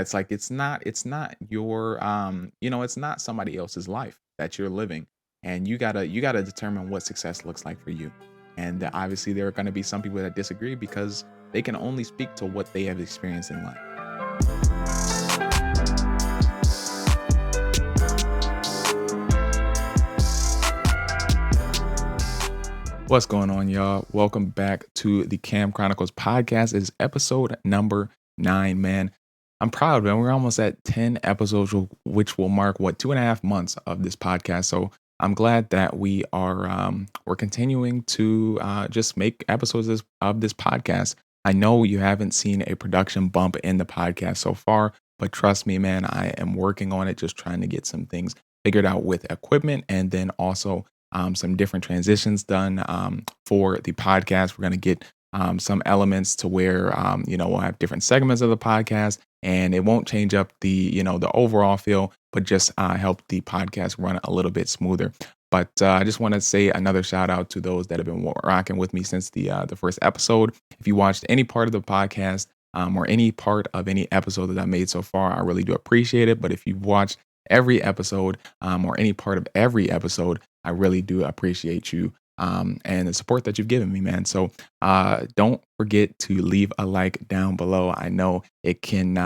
It's like it's not your it's not somebody else's life that you're living. And you gotta determine what success looks like for you. And obviously there are gonna be some people that disagree because they can only speak to what they have experienced in life. What's going on, y'all? Welcome back to the Cam Chronicles podcast. It's episode number 9, man. I'm proud, man. We're almost at 10 episodes, which will mark what 2.5 months of this podcast. So I'm glad that we're continuing to just make episodes of this podcast. I know you haven't seen a production bump in the podcast so far, but trust me, man, I am working on it, just trying to get some things figured out with equipment and then also some different transitions done for the podcast. We're going to get some elements to where we'll have different segments of the podcast, and it won't change up the overall feel, but just help the podcast run a little bit smoother. But I just want to say another shout out to those that have been rocking with me since the first episode. If you watched any part of the podcast or any part of any episode that I made so far, I really do appreciate it. But if you've watched every episode or any part of every episode, I really do appreciate you and the support that you've given me, man. So don't forget to leave a like down below. I know it can,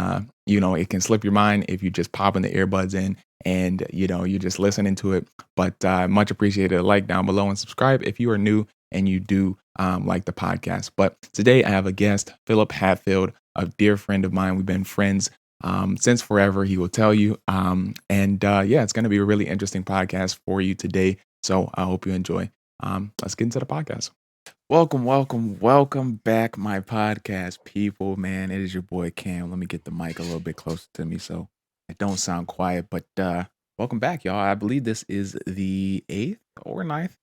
it can slip your mind if you just popping the earbuds in and you're just listening to it. But much appreciated. A like down below and subscribe if you are new and you do like the podcast. But today I have a guest, Phillip Hatfield, a dear friend of mine. We've been friends since forever, he will tell you. And it's going to be a really interesting podcast for you today. So I hope you enjoy. Let's get into the podcast. Welcome, welcome, welcome back, my podcast people. Man, it is your boy Cam. Let me get the mic a little bit closer to me so it don't sound quiet. But welcome back, y'all. I believe this is the 8th or ninth,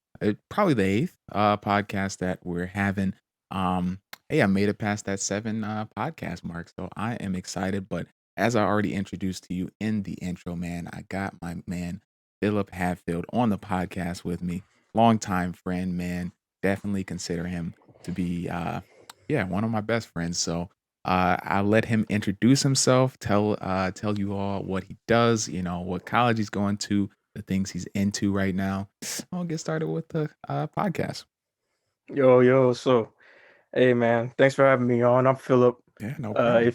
probably the 8th podcast that we're having. Hey, I made it past that 7 podcast mark, so I am excited. But as I already introduced to you in the intro, man, I got my man Phillip Hatfield on the podcast with me. Longtime friend, man. Definitely consider him to be one of my best friends. So I'll let him introduce himself, tell you all what he does, what college he's going to, the things he's into right now. I'll get started with the podcast. Yo, hey man, thanks for having me on. I'm Philip. Yeah, no Uh, problem.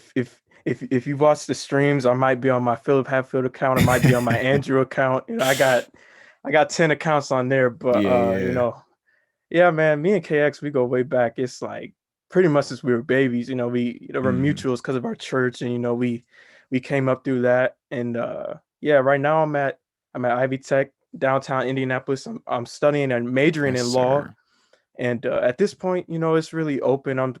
if you watch the streams, I might be on my Philip Hatfield account. I might be on my Andrew account. I got 10 accounts on there, but Yeah, yeah. yeah, man. Me and KX, we go way back. It's like pretty much since we were babies. We're Mhm. mutuals because of our church, and we came up through that. And yeah, right now I'm at Ivy Tech downtown Indianapolis. I'm studying and majoring Yes, in law. sir. And at this point, it's really open. I'm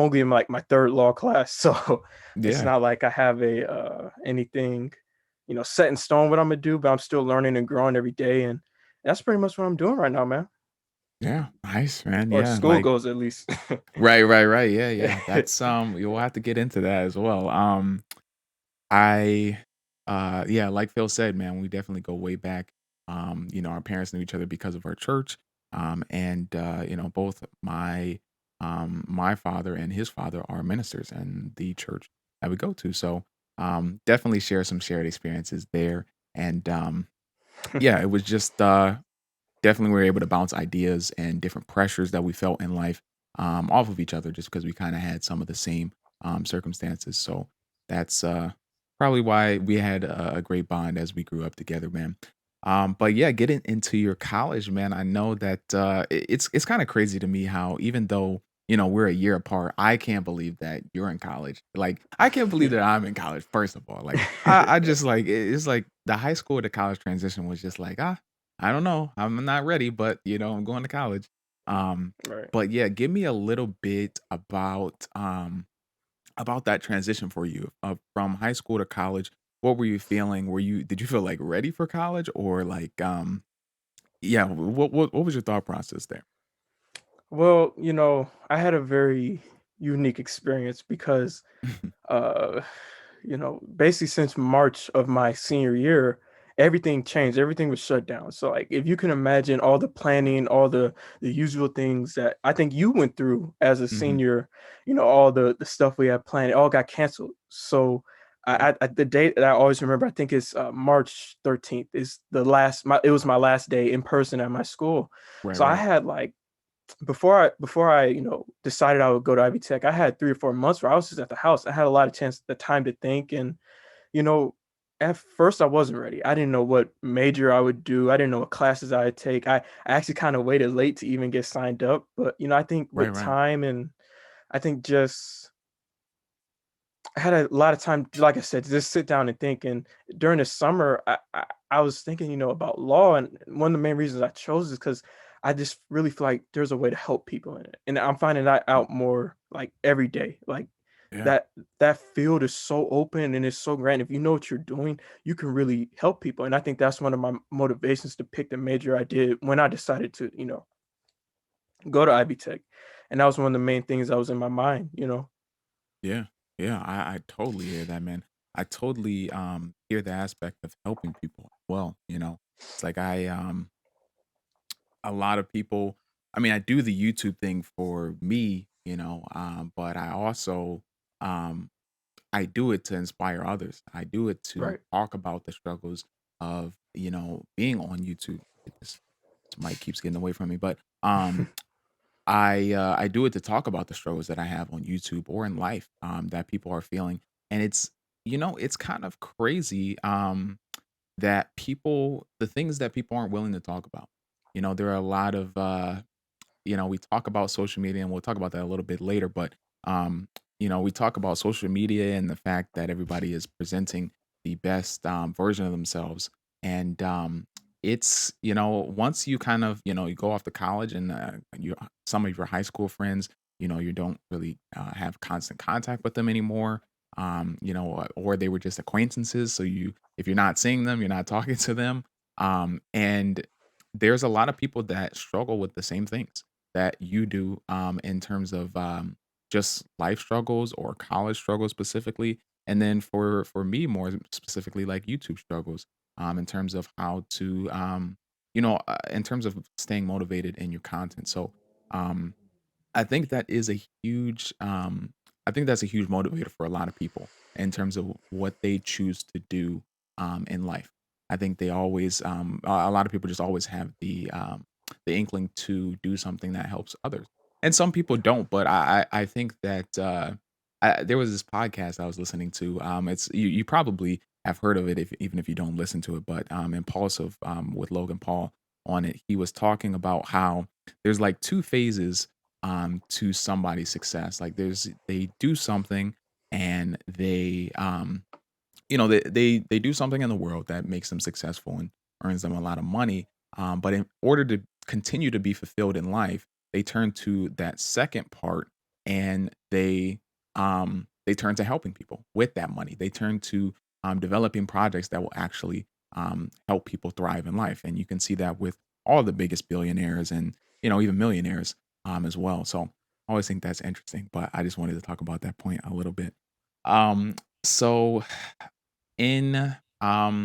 only in like my third law class, so it's Yeah. not like I have a anything, set in stone what I'm gonna do. But I'm still learning and growing every day, and that's pretty much what I'm doing right now, man. Yeah. Nice, man. Or Yeah. school Like goes at least. right. Yeah, yeah. That's you'll have to get into that as well. I yeah, like Phil said, man, we definitely go way back. Our parents knew each other because of our church. And both my father and his father are ministers in the church that we go to. So definitely share some shared experiences there. And yeah, it was just definitely we were able to bounce ideas and different pressures that we felt in life off of each other just because we kind of had some of the same circumstances. So that's probably why we had a great bond as we grew up together, man. But yeah, getting into your college, man, I know that it's kind of crazy to me how even though we're a year apart, I can't believe that you're in college. Like I can't believe that I'm in college. First of all, like I just like it's like the high school to college transition was just like I don't know. I'm not ready, but I'm going to college. Um, Right. but yeah, give me a little bit about that transition for you from high school to college. What were you feeling? Did you feel like ready for college or like yeah, what was your thought process there? Well, I had a very unique experience because uh basically since March of my senior year, everything changed. Everything was shut down. So like if you can imagine all the planning, all the usual things that I think you went through as a Mhm. senior, all the stuff we had planned, it all got canceled. So The date that I always remember, I think it's March 13th is the last my it was my last day in person at my school. Right, So I right, had like before I decided I would go to Ivy Tech, I had 3 or 4 months where I was just at the house. I had a lot of chance the time to think, and you know, at first I wasn't ready. I didn't know what major I would do. I didn't know what classes I'd take. I actually kind of waited late to even get signed up. But I think right, with right. time and I think just I had a lot of time, like I said, to just sit down and think. And during the summer, I was thinking, about law, and one of the main reasons I chose is because I just really feel like there's a way to help people in it, and I'm finding that out more like every day. Like Yeah, that field is so open and it's so great. If you know what you're doing, you can really help people, and I think that's one of my motivations to pick the major I did when I decided to, go to IB Tech, and that was one of the main things that was in my mind. yeah, yeah. I totally hear that, man. I totally hear the aspect of helping people as well. It's like a lot of people. I mean, I do the YouTube thing for me, but I also um I do it to inspire others. I do it to Right. talk about the struggles of, being on YouTube. This mic keeps getting away from me, but I do it to talk about the struggles that I have on YouTube or in life that people are feeling, and it's kind of crazy that the things that people aren't willing to talk about. There are a lot of we talk about social media, and we'll talk about that a little bit later, but um, we talk about social media and the fact that everybody is presenting the best version of themselves. And once you kind of, you go off to college and some of your high school friends, you don't really have constant contact with them anymore. Or they were just acquaintances. So if you're not seeing them, you're not talking to them. And there's a lot of people that struggle with the same things that you do in terms of just life struggles or college struggles specifically, and then for me more specifically like YouTube struggles in terms of how to in terms of staying motivated in your content. So um, I think that is a huge I think that's a huge motivator for a lot of people in terms of what they choose to do in life. I think they always a lot of people just always have the inkling to do something that helps others. And some people don't, but I think that there was this podcast I was listening to. It's you probably have heard of it even if you don't listen to it, but Impulsive with Logan Paul on it. He was talking about how there's like two phases to somebody's success. Like they do something and they do something in the world that makes them successful and earns them a lot of money. But in order to continue to be fulfilled in life, they turn to that second part and they turn to helping people with that money. They turn to developing projects that will actually help people thrive in life. And you can see that with all the biggest billionaires and even millionaires as well. So I always think that's interesting. But I just wanted to talk about that point a little bit. So in I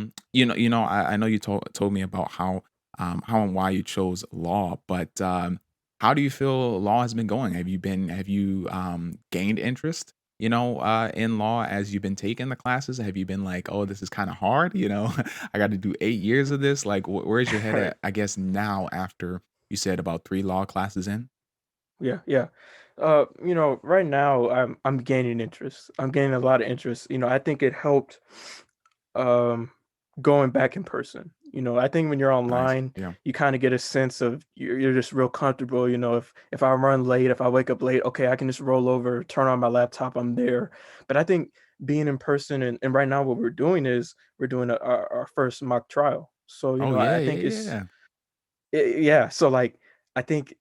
know you told me about how and why you chose law, but how do you feel law has been going? Have you gained interest, in law as you've been taking the classes? Have you been like, oh, this is kind of hard, I got to do 8 years of this? Like, where's your head Right. at? I guess now after you said about 3 law classes in. Yeah, yeah. Right now I'm gaining interest. I'm gaining a lot of interest. I think it helped um going back in person. I think when you're Nice, online, yeah. you kind of get a sense of you're just real comfortable. If I run late, if I wake up late, okay, I can just roll over, turn on my laptop, I'm there. But I think being in person and right now what we're doing is we're doing our first mock trial. So, Oh I yeah, think yeah, it's yeah. yeah. So like I think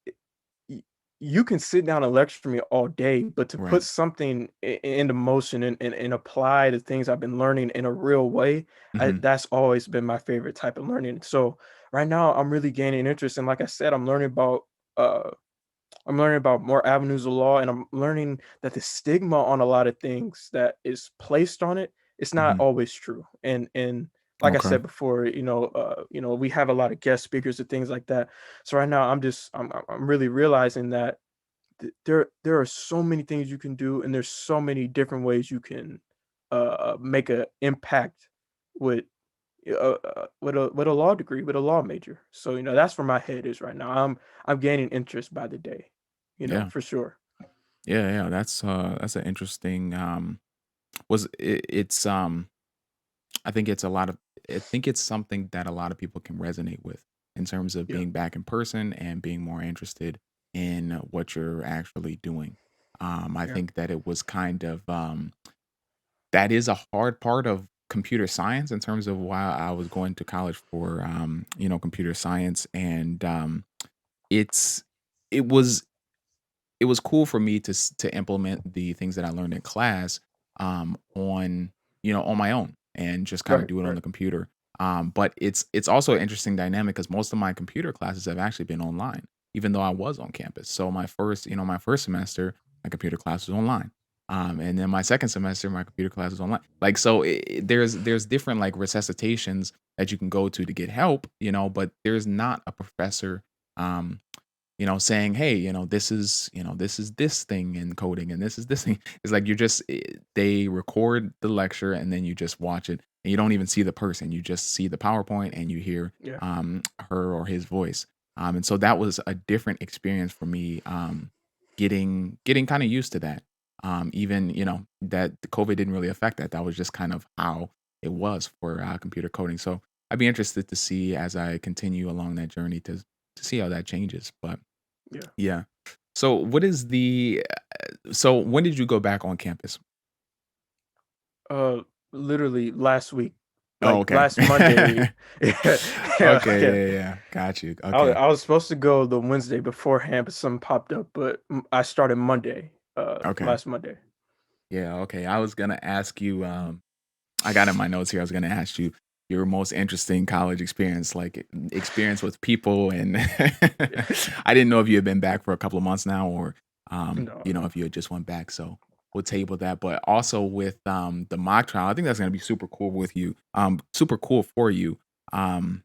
y- you can sit down and lecture me all day, but to Right. put something into motion and apply the things I've been learning in a real way, Hmm. that's always been my favorite type of learning. So right now, I'm really gaining interest, and like I said, uh, I'm learning about more avenues of law, and I'm learning that the stigma on a lot of things that is placed on it, it's not Hmm. always true. And like I Okay. said before, we have a lot of guest speakers and things like that. So right now, I'm really realizing that there are so many things you can do, and there's so many different ways you can make a impact with with a law degree, with a law major. So that's where my head is right now. I'm gaining interest by the day, Yeah. for sure. Yeah, yeah. That's an interesting was it, it's I think it's a lot of I think it's something that a lot of people can resonate with in terms of Yeah, being back in person and being more interested in what you're actually doing. I yeah, think that it was kind of that is a hard part of computer science in terms of why I was going to college for computer science, and it's it was it was cool for me to implement the things that I learned in class on on my own and just kind of right, do it on right, the computer. But it's also an interesting dynamic because most of my computer classes have actually been online, even though I was on campus. So my first semester, my computer class was online. And then my second semester, my computer class was online. Like so, there's different like resuscitations that you can go to get help, but there's not a professor um, saying, "Hey, this is this thing in coding and this is this thing." It's like they record the lecture and then you just watch it and you don't even see the person. You just see the PowerPoint and you hear yeah, her or his voice. And so that was a different experience for me getting kind of used to that. Even, that the COVID didn't really affect that. That was just kind of how it was for computer coding. So I'd be interested to see as I continue along that journey to see how that changes. But yeah. yeah. So what is the so when did you go back on campus? Uh, Literally last week, Oh, like okay. last Monday. Yeah, yeah, Okay, yeah. yeah, yeah. Got you. I, Okay. I was supposed to go the Wednesday beforehand, but something popped up. But I started Monday, Okay. last Monday. Yeah, okay. I was gonna ask you, I got in my notes here, I was gonna ask you your most interesting college experience, like experience with people and Yeah. I didn't know if you had been back for a couple of months now or No, no. if you had just went back. So we'll table that. But also with the mock trial, I think that's gonna be super cool with you. Super cool for you. Um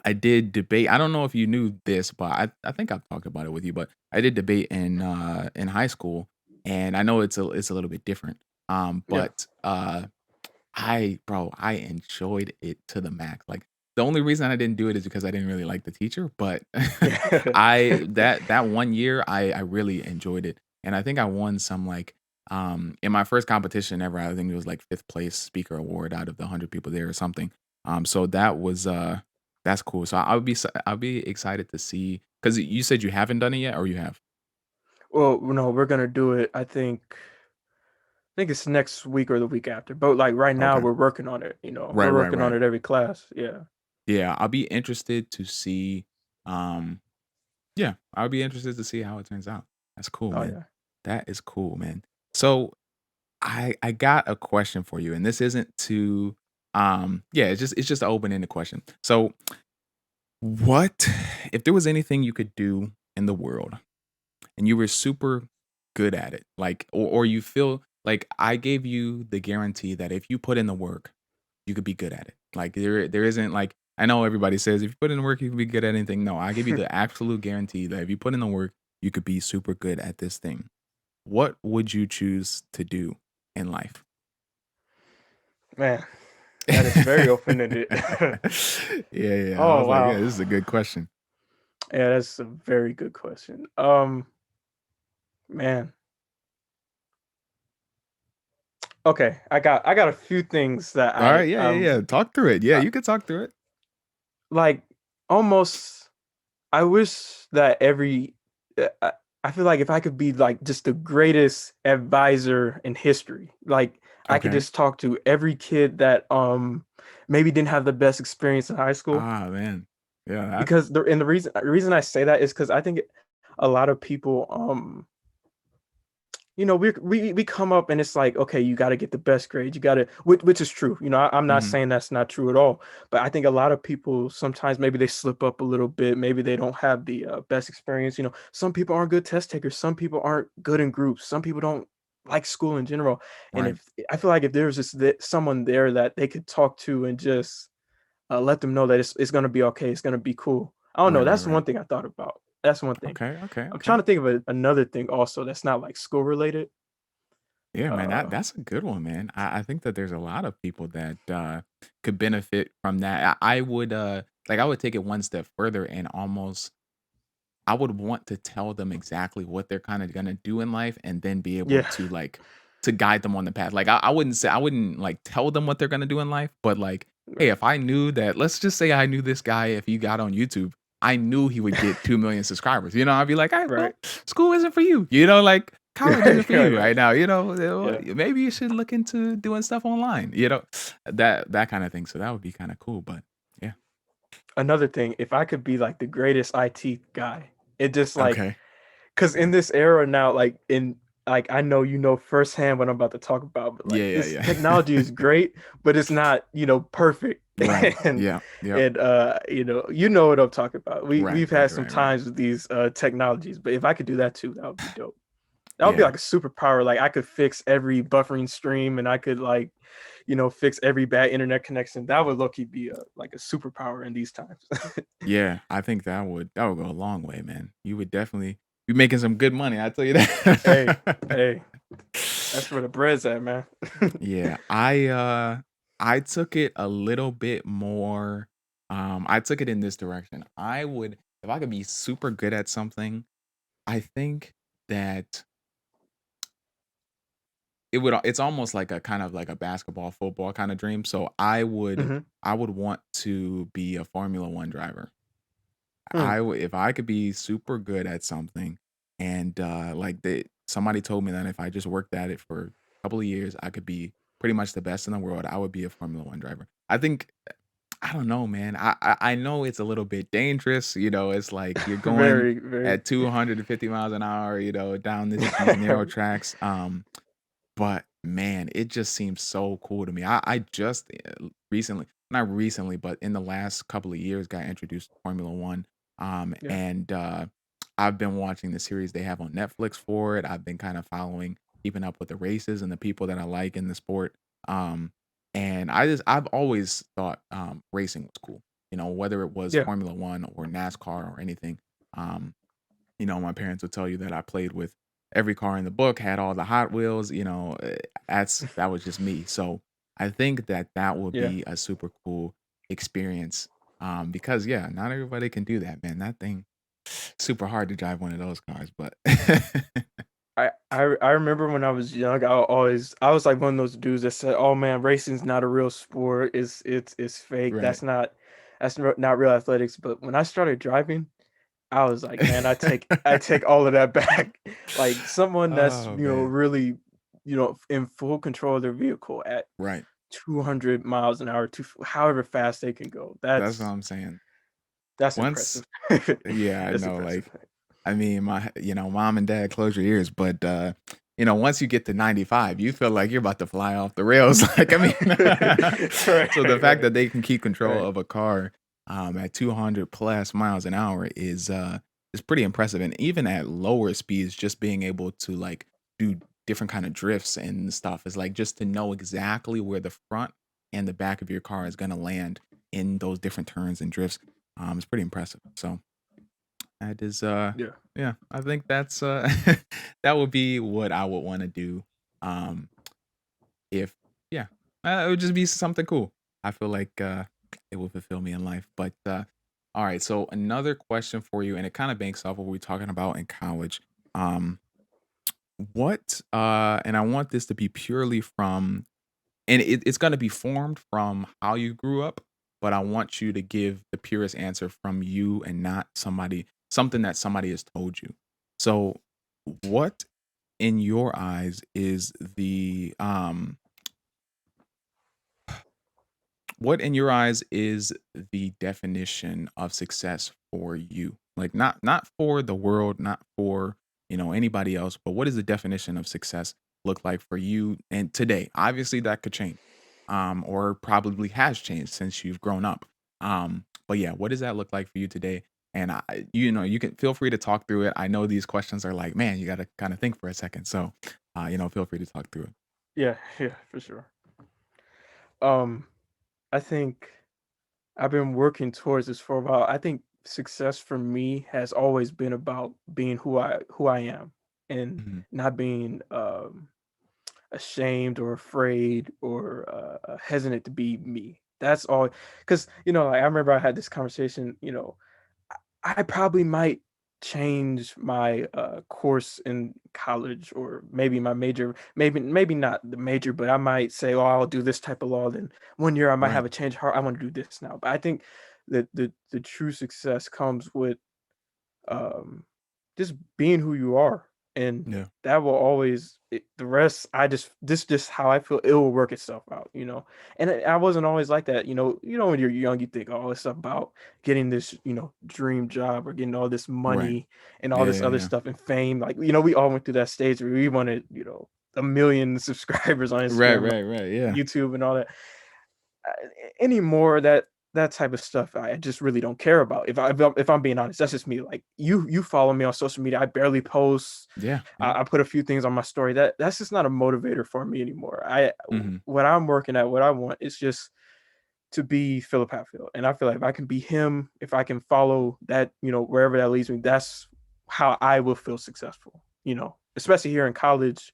I did debate. I don't know if you knew this, but I think I've talked about it with you, but I did debate in high school and I know it's a little bit different. Yeah. But I enjoyed it to the max. Like the only reason I didn't do it is because I didn't really like the teacher, but Yeah. that one year I really enjoyed it. And I think I won some like in my first competition ever, I think it was like fifth place speaker award out of the 100 people there or something. So that was that's cool. So I'll be excited to see because you said you haven't done it yet or you have. Well, no, we're gonna do it. I think it's next week or the week after. But like right now, Okay. we're working on it. Right, We're right, working on right. it every class. Yeah. Yeah, I'll be interested to see um yeah, I'll be interested to see how it turns out. That's cool, Oh man. yeah. That is cool, man. So I got a question for you, and this isn't to yeah, it's just an open-ended question. So what if there was anything you could do in the world and you were super good at it, like or you feel like I gave you the guarantee that if you put in the work, you could be good at it. Like there isn't like I know everybody says if you put in the work, you can be good at anything. No, I give you the absolute guarantee that if you put in the work, you could be super good at this thing. What would you choose to do in life? Man, that is very open-ended. Yeah, yeah. I Oh was like, yeah, wow. this is a good question. Yeah, that's a very good question. Man. Okay, I got a few things that All I right, yeah, yeah, yeah. Talk through it. Yeah, uh, you could talk through it. like almost. I wish that I feel like if I could be like just the greatest advisor in history, like I could Okay. just talk to every kid that maybe didn't have the best experience in high school. Ah, man. Yeah, that Because the reason I say that is because I think a lot of people we come up and it's like, okay, you got to get the best grade, you got to, which is true. I'm not mhm, saying that's not true at all, but I think a lot of people sometimes maybe they slip up a little bit, maybe they don't have the best experience. Some people aren't good test takers, some people aren't good in groups, some people don't like school in general. And right. if I feel like if there's just someone there that they could talk to and just let them know that it's going to be okay, it's going to be cool. I don't Right, know, right, that's right. one thing I thought about. That's one thing. Okay, okay, I'm okay. trying to think of another thing also that's not like school related. Yeah, man, Uh, that's a good one, man. I think that there's a lot of people that could benefit from that. I would like I would take it one step further and almost I would want to tell them exactly what they're kinda gonna do in life and then be able yeah, to, like to guide them on the path. Like, I wouldn't, like, tell them what they're gonna do in life, but, like, hey, right, if I knew that let's just say I knew this guy, if he got on YouTube, I knew he would get 2,000,000 subscribers, you know, I'd be like, "Alright, right. well, school isn't for you," you know, like, "College Yeah, isn't for yeah, you yeah, right now," yeah. "Maybe you should look into doing stuff online," that kinda thing, so that would be kinda cool, but yeah. Another thing, if I could be like the greatest IT guy, it just like Okay. because in this era now, like I know you know firsthand what I'm about to talk about, but like Yeah, yeah, this yeah. technology is great, but it's not, perfect. Right. and Yeah. Yep. you know what I'm talking about. Right, We've had right, some right, right. times with these technologies, but if I could do that too, that would be dope. That would be Yeah. like a superpower. Like I could fix every buffering stream and I could like, fix every bad internet connection. That would low key be a like a superpower in these times. Yeah, I think that would go a long way, man. You would definitely be making some good money, I tell you Hey, that. hey, that's where the bread's at, man. Yeah, I took it a little bit more, I took it in this direction. I would if I could be super good at something, I think that it's almost like a kind of like a basketball, football kinda dream, so Mhm. I would want to be a Formula 1 driver. Mm, If I could be super good at something and, like, somebody told me that if I just worked at it for a couple of years, I could be pretty much the best in the world, I would be a Formula 1 driver. I think I don't know, man. I know it's a little bit dangerous, it's like you're going very, very. at 250 miles an hour, down these narrow tracks, but man, it just seems so cool to me. I just recently, not recently, but in the last couple of years, got introduced to Formula One. Yeah, And I've been watching the series they have on Netflix for it. I've been kind of following, keeping up with the races and the people that I like in the sport. Um, and I've always thought racing was cool. Whether it was yeah, Formula One or NASCAR or anything. Um, my parents would tell you that I played with every car in the book, had all the Hot Wheels, that was just me. So I think that that would yeah. be a super cool experience. Because yeah, not everybody can do that, man. That thing super hard to drive one of those cars, but I remember when I was young, I was like one of those dudes that said, "Oh man, racing's not a real sport. It's fake. right. Not real athletics." But when I started driving, I was like, "Man, I take all of that back." Like someone that's Oh man. really in full control of their vehicle at Right. 200 miles an hour, to however fast they can go. That's what That's I'm saying. that's Once impressive. yeah, I That's know, impressive. like I mean, mom and dad, close your ears, but, once you get to 95, you feel like you're about to fly off the rails, like, I mean Right, so the fact right, that they can keep control right. of a car, at 200 plus miles an hour is pretty impressive, and even at lower speeds, just being able to, like, do different kind of drifts and stuff is, like, just to know exactly where the front and the back of your car is gonna land in those different turns and drifts, is pretty impressive, so that is, Yeah. yeah, I think that's, that would be what I would wanna do, um, if yeah, it would just be something cool. I feel like, it will fulfill me in life, but, alright, so another question for you, and it kinda banks off what we were talking about in college, um, and I want this to be purely from and it's gonna be formed from how you grew up, but I want you to give the purest answer from you and not something that somebody has told you. So, what in your eyes is what in your eyes is the definition of success for you? Like not for the world, not for, anybody else, but what does the definition of success look like for you and today? Obviously that could change. Or probably has changed since you've grown up. But yeah, what does that look like for you today? And you can feel free to talk through it. I know these questions are like, man, you got to kind of think for a second. So, feel free to talk through it. Yeah, yeah, for sure. Um, I think I've been working towards this for a while. I think success for me has always been about being who I am and Mhm. not being ashamed or afraid or hesitant to be me. That's all. Because like, I remember I had this conversation. I probably might change my course in college, or maybe my major, maybe not the major, but I might say, oh, I'll do this type of law. Then one year I might Right. have a change of heart. I want to do this now. But I think that the true success comes with um just being who you are, and Yeah. that will always the rest. I just this just how I feel, it will work itself out. And I wasn't always like that. When you're young, you think, oh, it's about getting this dream job, or getting all this Right. money and all Yeah. this Yeah. other Yeah. stuff and fame. Like, we all went through that stage where we wanted, a million subscribers on Right. Instagram, Right. Right. Yeah. YouTube, and all that. Anymore, that type of stuff I just really don't care about. If I'm being honest, that's just me. Like, you follow me on social media, I barely post. Yeah. Yeah. I put a few things on my story. That's just not a motivator for me anymore. I Hmm. What I'm working at, what I want is just to be Phillip Hatfield. And I feel like if I can be him, if I can follow that, wherever that leads me, that's how I will feel successful, especially here in college,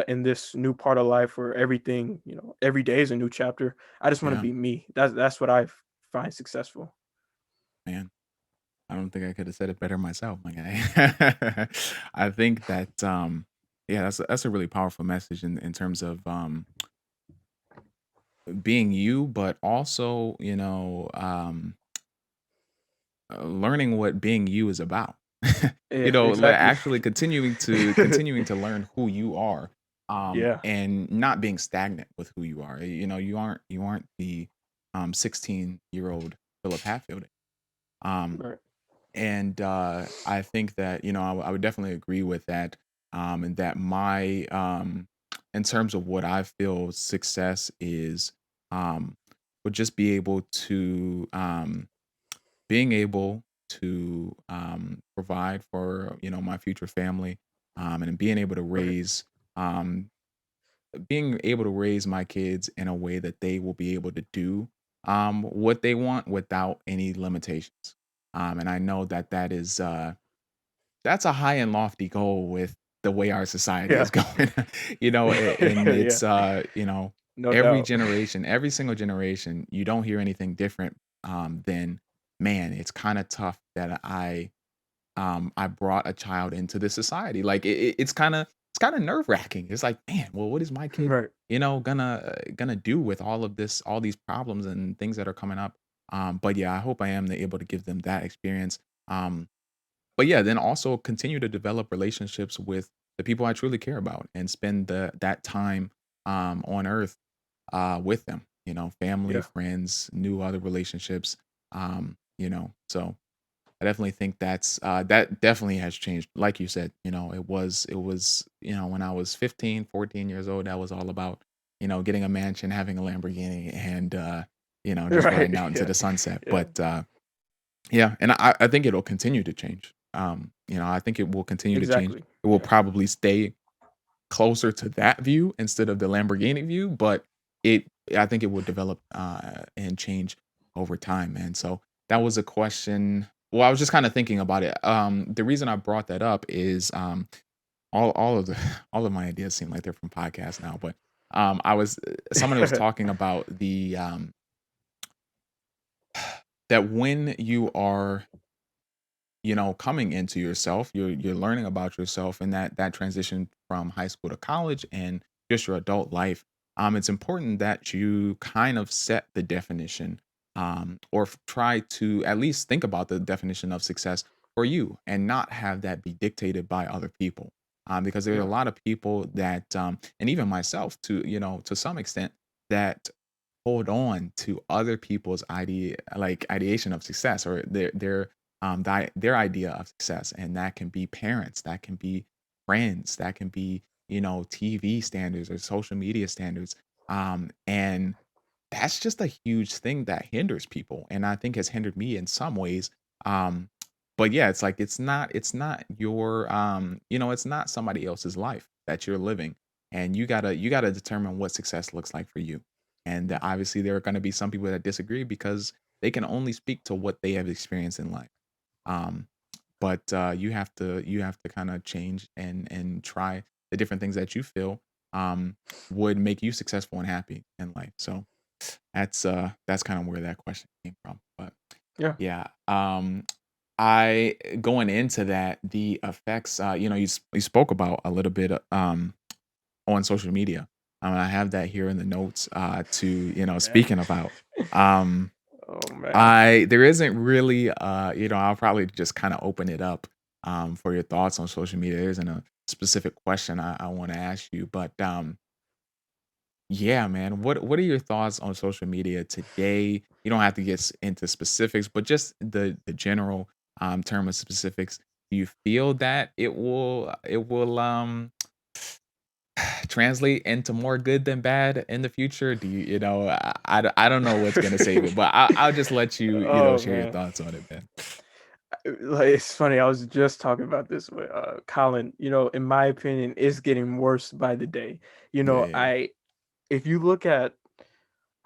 in this new part of life where everything, every day is a new chapter. I just want to Yeah. be me. That's what I find successful. Man. I don't think I could have said it better myself, my guy. I think that yeah, that's a really powerful message in terms of being you, but also, learning what being you is about. Yeah, Like exactly. actually continuing to learn who you are, Yeah, and not being stagnant with who you are. You aren't the 16-year-old Philip Hatfield. Um, right. and I think that I would definitely agree with that, and that my in terms of what I feel success is, um, would just be able to being able to provide for my future family, and Right. um, being able to raise my kids in a way that they will be able to do what they want without any limitations. And I know that that's a high and lofty goal with the way our society Yeah. is going. And Yeah. it's No every doubt. generation, every single generation, you don't hear anything different than, man, it's kind of tough that I brought a child into this society. Like it's kind of nerve wracking. It's like, man, well, what is my kid, Right. gonna do with all these problems and things that are coming up? But yeah, I hope I am able to give them that experience. But yeah, then also continue to develop relationships with the people I truly care about and spend that time on earth with them. Family, Yeah. friends, new other relationships. So I definitely think that definitely has changed. Like you said, it was when I was 15, 14 years old, that was all about getting a mansion, having a Lamborghini, and just Right. riding out into Yeah. the sunset. Yeah. But yeah, and I think it'll continue to change. I think it will continue to change. Exactly. It will Yeah. probably stay closer to that view instead of the Lamborghini view, but it I think it will develop and change over time, man. So that was a question. Well, I was just kind of thinking about it. The reason I brought that up is all of the all of my ideas seem like they're from podcasts now, but I was someone was talking about the that when you are coming into yourself, you're learning about yourself, and that transition from high school to college and just your adult life. It's important that you kind of set the definition, or try to at least think about the definition of success for you, and not have that be dictated by other people. Because there's a Yeah. lot of people that, and even myself, to some extent, that hold on to other people's ideation of success, or their idea of success, and that can be parents, that can be friends, that can be TV standards or social media standards, and that's just a huge thing that hinders people, and I think has hindered me in some ways. um but yeah, it's like it's not your it's not somebody else's life that you're living, and you gotta determine what success looks like for you. And that obviously there are going to be some people that disagree because they can only speak to what they have experienced in life. um but you have to kind of change and try the different things that you feel, um, would make you successful and happy in life. So that's kind of where that question came from. But Yeah. yeah, I going into that, the effects, you spoke about a little bit, on social media. I have that here in the notes, to Man. speaking about. Um, Oh man. I there isn't really, I'll probably just kind of open it up, for your thoughts on social media. There isn't a specific question I want to ask you, but yeah, man. What are your thoughts on social media today? You don't have to get into specifics, but just the general term of specifics. Do you feel that it will translate into more good than bad in the future? Do I don't know what's gonna save it, but I'll just let you Oh share your man. thoughts on it, man. Like, it's funny. I was just talking about this with Colin. In my opinion, it's getting worse by the day. Yeah, yeah, yeah. I if you look at,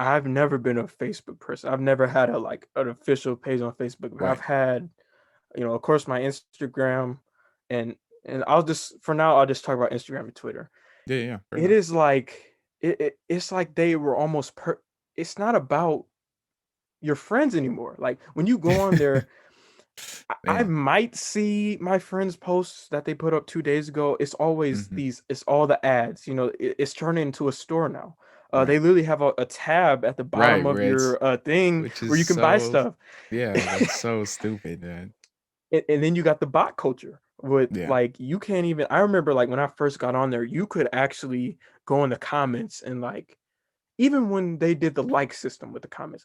I've never been a Facebook person. I've never had a like an official page on Facebook. I've Right. had, of course, my Instagram, and I'll just for now I'll just talk about Instagram and Twitter. Yeah, yeah, yeah, fair It enough. is like it's like they were almost it's not about your friends anymore. Like when you go on there, I Yeah. might see my friends' posts that they put up 2 days ago. It's always Mhm. it's all the ads. It's turning into a store now. Right. They literally have a tab at the Right, bottom of Rich. your thing Which where is you can buy so stuff. yeah, that's so stupid, man. And then you got the bot culture with Yeah. like you can't even. I remember like when I first got on there, you could actually go in the comments and like even when they did the like system with the comments,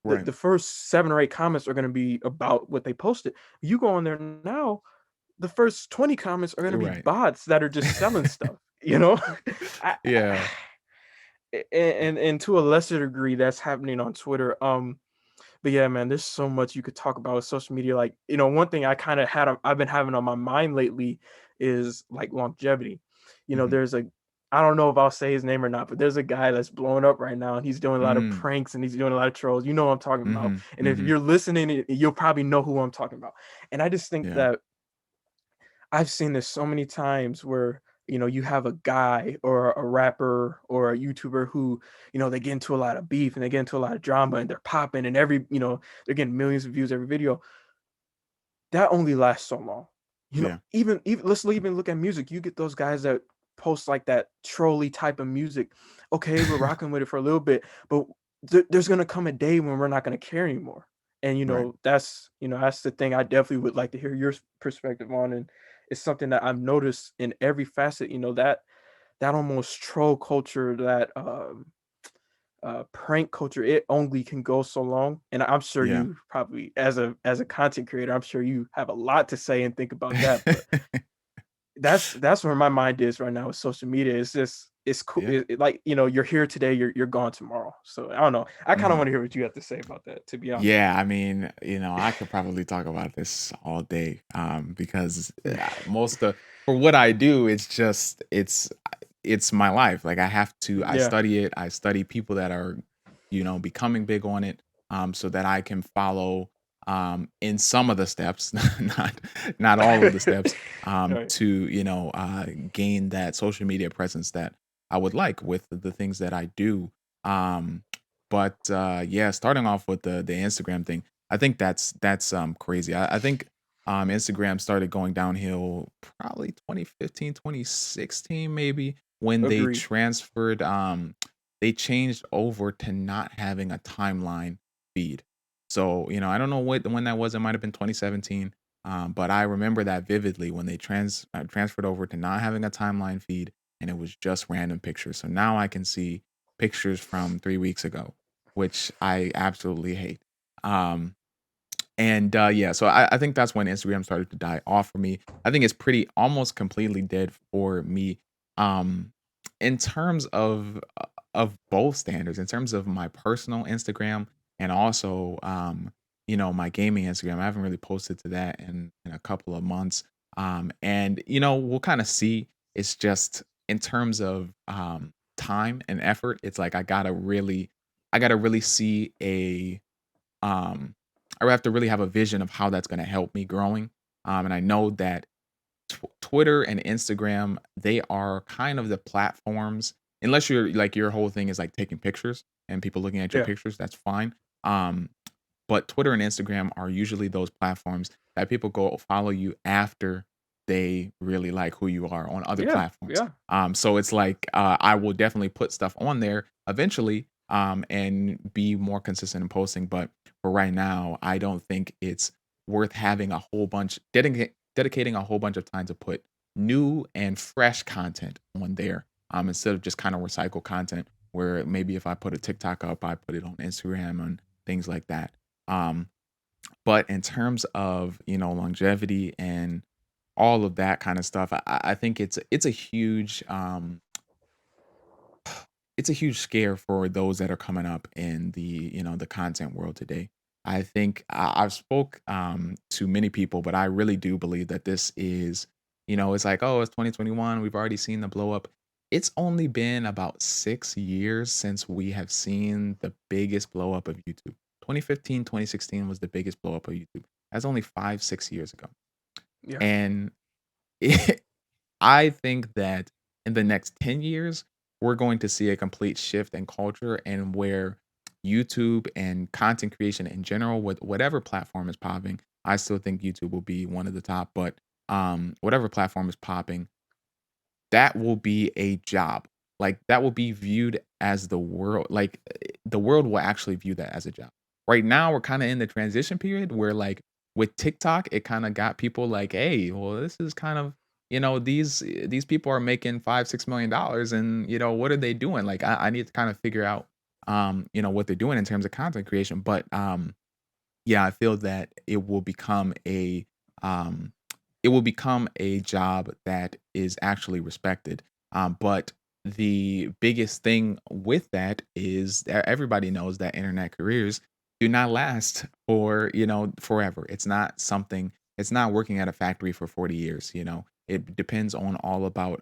Right. the first 7 or 8 comments are going to be about what they posted. You go on there now, the first 20 comments are going to be Right. bots that are just selling stuff, you know? I Yeah. and to a lesser degree that's happening on Twitter. But yeah, man, there's so much you could talk about with social media. Like, one thing I kind of I've been having on my mind lately is like longevity. Mhm. There's I don't know if I'll say his name or not, but there's a guy that's blowing up right now and he's doing a lot of Mm. pranks and he's doing a lot of trolls. You know what I'm talking about. Mhm. And if Mhm. you're listening, you'll probably know who I'm talking about. And I just think Yeah. that I've seen this so many times where you have a guy or a rapper or a YouTuber who they get into a lot of beef and they get into a lot of drama and they're popping and they're getting millions of views every video. That only lasts so long. Yeah. Even let's even look at music. You get those guys that post like that trolley type of music. Okay, we're rocking with it for a little bit, but there's gonna come a day when we're not gonna care anymore. And Right. that's the thing I definitely would like to hear your perspective on. And it's something that I've noticed in every facet. That almost troll culture, that prank culture, it only can go so long. And I'm sure Yeah. you probably, as a content creator, I'm sure you have a lot to say and think about that. But that's where my mind is right now with social media. It's just it's cool. Yeah. Like you're here today, you're gone tomorrow. So I don't know. I kind of Mhm. want to hear what you have to say about that. To be honest. Yeah, I mean, I could probably talk about this all day, because most of for what I do, it's my life. Like I Yeah. study it. I study people that are, becoming big on it, so that I can follow, in some of the steps, not all of the steps, Right. to gain that social media presence that I would like with the things that I do. Um, but yeah, starting off with the Instagram thing, I think that's crazy. I think Instagram started going downhill probably 2015, 2016, maybe, when Agreed. they changed over to not having a timeline feed. So, I don't know when that was. It might have been 2017. But I remember that vividly when they transferred over to not having a timeline feed, and it was just random pictures. So now I can see pictures from 3 weeks ago, which I absolutely hate. Um, and yeah, so I think that's when Instagram started to die off for me. I think it's pretty almost completely dead for me. Um, in terms of both standards, in terms of my personal Instagram and also my gaming Instagram. I haven't really posted to that in a couple of months. And we'll kind of see. It's just in terms of time and effort, it's like I gotta really see um I have to really have a vision of how that's gonna help me growing. And I know that Twitter and Instagram, they are kind of the platforms, unless you're like your whole thing is like taking pictures and people looking at your Yeah. pictures, that's fine. Um, but Twitter and Instagram are usually those platforms that people go follow you after they really like who you are on other Yeah. platforms. Yeah. So it's like I will definitely put stuff on there eventually, and be more consistent in posting. But for right now, I don't think it's worth having a whole bunch dedicating a whole bunch of time to put new and fresh content on there, instead of just kind of recycle content where maybe if I put a TikTok up, I put it on Instagram and things like that. Um, but in terms of, longevity and all of that kind of stuff, I think it's a huge it's a huge scare for those that are coming up in the content world today. I think I've spoke to many people, but I really do believe that this is, it's like, oh, it's 2021, we've already seen the blow up. It's only been about 6 years since we have seen the biggest blow up of YouTube. 2015, 2016 was the biggest blow up of YouTube. That's only 5, 6 years ago. Yeah. And I think that in the next 10 years, we're going to see a complete shift in culture and where YouTube and content creation in general, with whatever platform is popping, I still think YouTube will be one of the top, but whatever platform is popping, that will be a job. Like, that will be viewed as the world will actually view that as a job. Right now, we're kinda in the transition period where, like, with TikTok, it kinda got people like, "Hey, well, this is kind of, these people are making 5, $6 million and, what are they doing?" Like, I need to kind of figure out, what they're doing in terms of content creation, but, yeah, I feel that um, it will become a job that is actually respected. But the biggest thing with that is that everybody knows that internet careers do not last for, forever. It's not working at a factory for 40 years, It depends on all about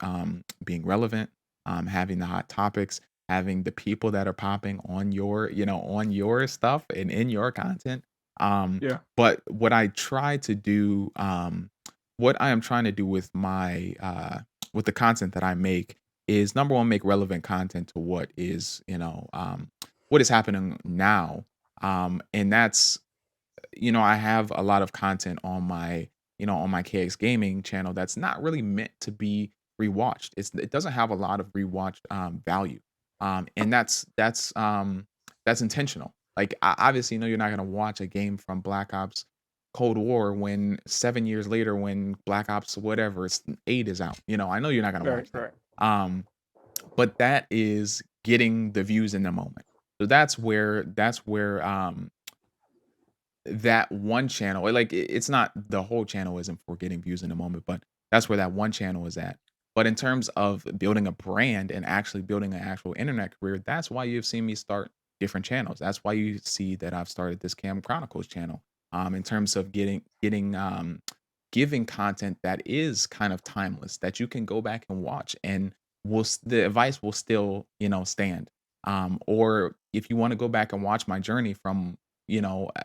being relevant, having the hot topics, having the people that are popping on your stuff and in your content. um, Yeah. but what I am trying to do with my with the content that I make is number one, make relevant content to what is happening now. And that's I have a lot of content on my KX Gaming channel that's not really meant to be rewatched. It doesn't have a lot of rewatch value. And that's intentional. Like, obviously, you're not gonna watch a game from Black Ops Cold War when 7 years later, when Black Ops whatever it's 8 is out. I know you're not gonna Right. watch that. Right. Um, but that is getting the views in the moment. So that's where that one channel, it's not the whole channel isn't for getting views in the moment, but that's where that one channel is at. But in terms of building a brand and actually building an actual internet career, that's why you've seen me start different channels. That's why you see that I've started this Cam Chronicles channel. In terms of giving content that is kind of timeless that you can go back and watch, and the advice will still, stand. Or if you want to go back and watch my journey from,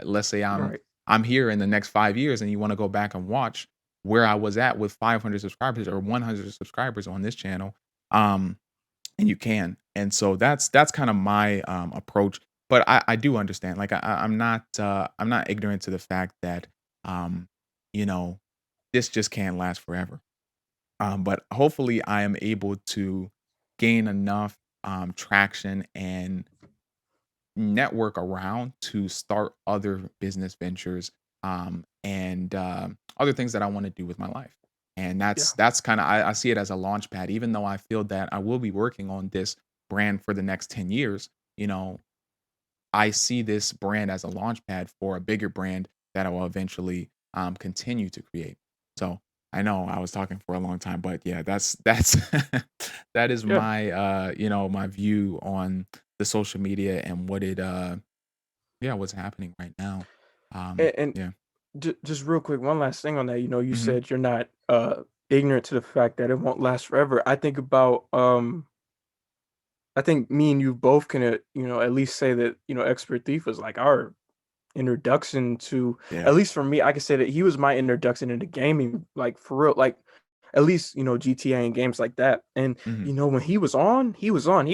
let's say Right. I'm here in the next 5 years and you want to go back and watch where I was at with 500 subscribers or 100 subscribers on this channel, um, and you can. And so that's kind of my approach. But I do understand. Like, I'm not ignorant to the fact that um, you know this just can't last forever. But hopefully, I am able to gain enough traction and network around to start other business ventures, and other things that I want to do with my life. And Yeah. that's kind of I see it as a launch pad, even though I feel that I will be working on this brand for the next 10 years. I see this brand as a launch pad for a bigger brand that I will eventually continue to create. So I know I was talking for a long time, but yeah, that's that is Yeah. my my view on the social media and what's happening right now. And Yeah. just real quick, one last thing on that. You Hmm. said you're not ignorant to the fact that it won't last forever. I think me and you both can at least say that Expert Thief was like our introduction to, Yeah. at least for me, I can say that he was my introduction into gaming, like for real. Like at least GTA and games like that. And Mhm. when he was on, he was on.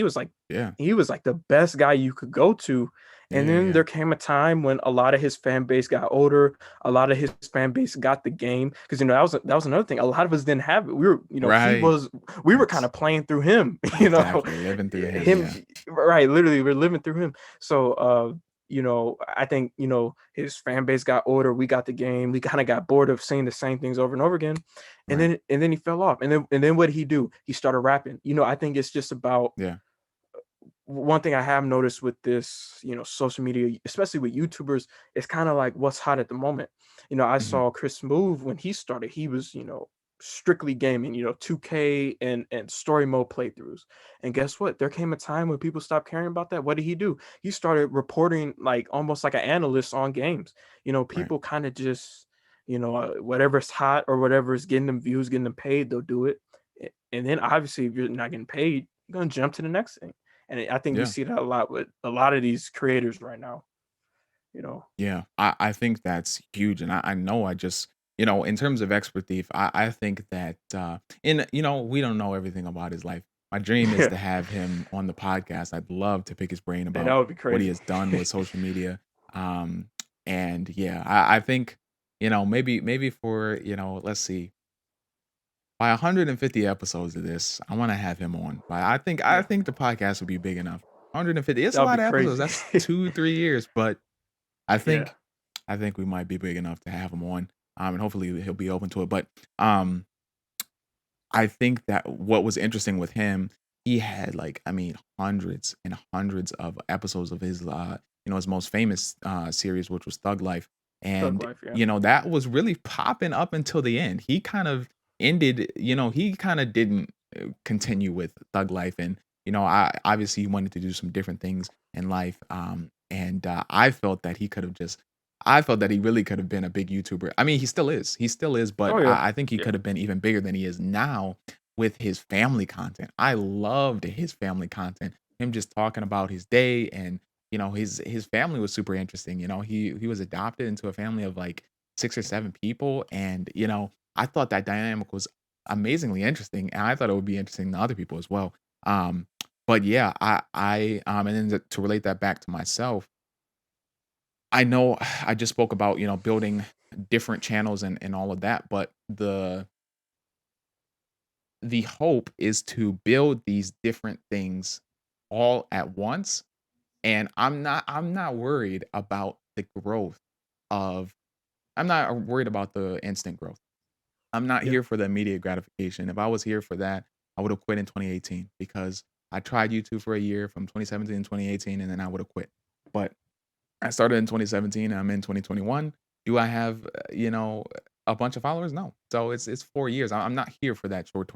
Yeah. He was like the best guy you could go to. And Yeah, then yeah. there came a time when a lot of his fan base got older, a lot of his fan base got the game, because that was another thing. A lot of us didn't have it. Right. We were kind That's of playing through him, exactly, living through him, him, yeah. right? Literally, we're living through him. So, I think his fan base got older. We got the game. We kind of got bored of saying the same things over and over again, and Right. then he fell off. And then what did he do? He started rapping. I think it's just about Yeah. one thing I have noticed with this, social media, especially with YouTubers, it's kind of like what's hot at the moment. I Mhm. saw Chris Move when he started, he was, strictly gaming, 2K and story mode playthroughs. And guess what? There came a time when people stopped caring about that. What did he do? He started reporting like almost like an analyst on games. Right. People kind of just, whatever's hot or whatever is getting them views, getting them paid, they'll do it. And then obviously, if you're not getting paid, you're gonna jump to the next thing. And I think we Yeah. see that a lot with a lot of these creators right now, you know. Yeah, I think that's huge, and I know I just in terms of expertise, I think that and we don't know everything about his life. My dream is Yeah, to have him on the podcast. I'd love to pick his brain man, that about would be what he crazy. has done with social media. Um, and yeah, I think maybe for let's see, by 150 episodes of this, I want to have him on. But I Yeah, think the podcast would be big enough. 150, it's that a would be lot of episodes. crazy. That's 2 3 years, but I Yeah, think I think we might be big enough to have him on, and hopefully he'll be open to it. But um, I think that what was interesting with him, he had like, I mean, hundreds and hundreds of episodes of his, his most famous series, which was Thug Life, Thug and Life. Yeah, that was really popping up until the end. He kind of ended, he kind of didn't continue with Thug Life, and I obviously he wanted to do some different things in life, and I felt that he could have just. I felt that he really could have been a big YouTuber. I mean, he still is. He still is, but oh yeah, I think he yeah, could have been even bigger than he is now with his family content. I loved his family content. Him just talking about his day and his family was super interesting. He was adopted into a family of like 6 or 7 people, and I thought that dynamic was amazingly interesting, and I thought it would be interesting to other people as well. Um, but yeah, and then to relate that back to myself, I know I just spoke about, building different channels and all of that, but the hope is to build these different things all at once, and I'm not worried about the growth of I'm not worried about the instant growth. I'm not yeah. here for the immediate gratification. If I was here for that, I would have quit in 2018 because I tried YouTube for a year from 2017 to 2018, and then I would have quit. But I started in 2017. I'm in 2021. Do I have, a bunch of followers? No. So it's 4 years. I'm not here for that short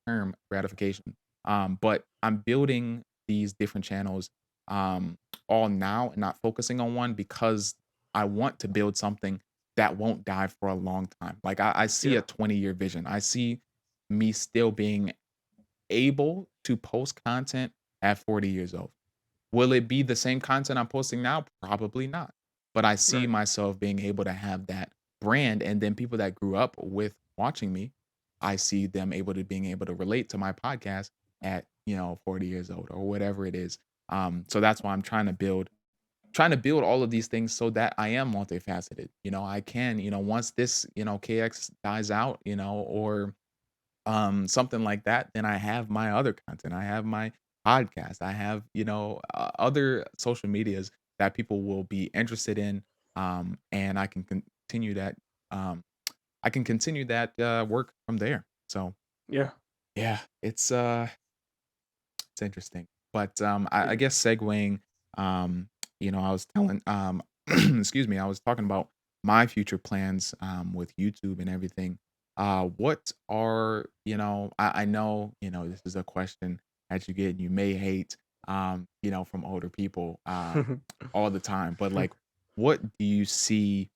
term gratification. But I'm building these different channels all now and not focusing on one because I want to build something that won't die for a long time. Like I see a Yeah, 20-year vision. I see me still being able to post content at 40 years old. Will it be the same content I'm posting now? Probably not. But I see right. myself being able to have that brand, and then people that grew up with watching me, I see them being able to relate to my podcast at 40 years old or whatever it is. So that's why I'm trying to build all of these things so that I am multifaceted. I can, once this, KX dies out, or something like that, then I have my other content. I have my podcast. I have, other social medias that people will be interested in. And um I can continue that work from there. So Yeah, yeah, it's interesting. But I it guess is. segueing, I was telling, excuse me, I was talking about my future plans with YouTube and everything. What are, I know, this is a question that you get and you may hate, from older people all the time, but like, what do you see,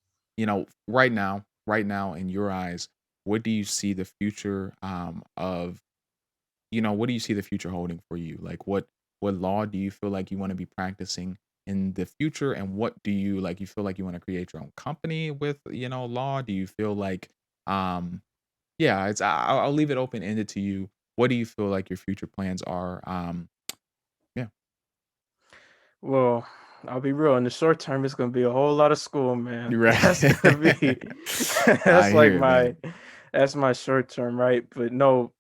right now in your eyes, what do you see the future of what do you see the future holding for you? Like what law do you feel like you want to be practicing in the future? And what do you like you feel like you want to create your own company with, law? Do you feel like Yeah, I'll leave it open ended to you. What do you feel like your future plans are? Yeah, Well, I'll be real. In the short term, it's gonna be a whole lot of school, man. you're right. That's gonna be I that's like hear it, man. my short term, right? But no,